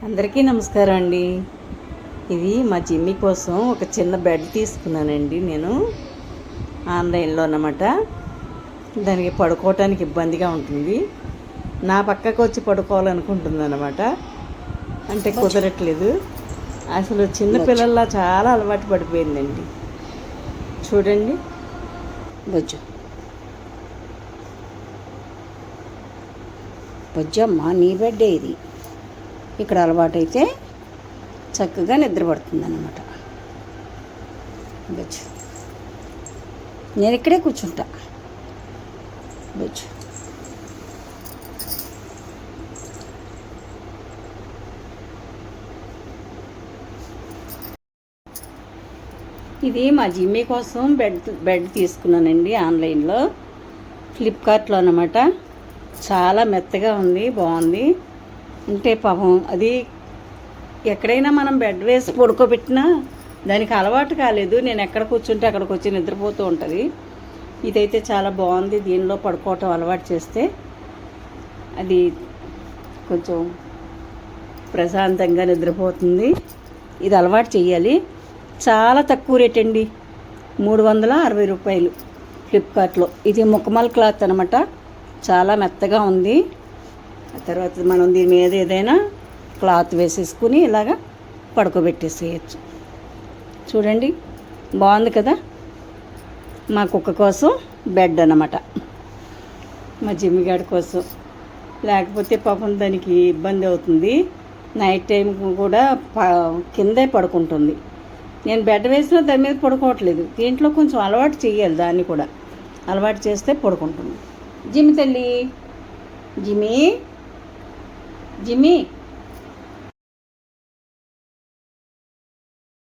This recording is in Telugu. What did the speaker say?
అందరికీ నమస్కారం అండి. ఇది మా జిమ్మి కోసం ఒక చిన్న బెడ్ తీసుకున్నానండి నేను ఆన్లైన్లో అన్నమాట. దానికి పడుకోవటానికి ఇబ్బందిగా ఉంటుంది. నా పక్కకు వచ్చి పడుకోవాలనుకుంటుంది అన్నమాట. అంటే కుదరట్లేదు. అసలు చిన్నపిల్లల్లా చాలా అలవాటు పడిపోయిందండి. చూడండి బొజ్జు బొజ్జమ్మ నీ బెడ్డే ఇది. ఇక్కడ అలవాటైతే చక్కగా నిద్రపడుతుంది అన్నమాట. బొజ్జు నేను ఇక్కడే కూర్చుంటా. బొజ్జు ఇది మా జిమ్మి కోసం బెడ్ తీసుకున్నానండి ఆన్లైన్లో, ఫ్లిప్కార్ట్లో అన్నమాట. చాలా మెత్తగా ఉంది, బాగుంది. అంటే పాపం అది ఎక్కడైనా మనం బెడ్ వేసి పడుకోబెట్టినా దానికి అలవాటు కాలేదు. నేను ఎక్కడ కూర్చుంటే అక్కడికి వచ్చి నిద్రపోతూ ఉంటుంది. ఇదైతే చాలా బాగుంది. దీనిలో పడుకోవటం అలవాటు చేస్తే అది కొంచెం ప్రశాంతంగా నిద్రపోతుంది. ఇది అలవాటు చేయాలి. చాలా తక్కువ రేట్ అండి, 360 రూపాయలు ఫ్లిప్కార్ట్లో. ఇది ముఖమల్ క్లాత్ అనమాట. చాలా మెత్తగా ఉంది. ఆ తర్వాత మనం దీని మీద ఏదైనా క్లాత్ వేసేసుకుని ఇలాగా పడుకోబెట్టేసేయచ్చు. చూడండి బాగుంది కదా. మా కుక్క కోసం బెడ్ అన్నమాట, మా జిమ్మిగాడి కోసం. లేకపోతే పాపం దానికి ఇబ్బంది అవుతుంది. నైట్ టైం కూడా కిందే పడుకుంటుంది. నేను బెడ్ వేసినా దాని మీద పడుకోవట్లేదు. దీంట్లో కొంచెం అలవాటు చేయాలి, దాన్ని కూడా అలవాటు చేస్తే పడుకుంటుంది. జిమ్మి తల్లి, జిమ్మి జిమ్మి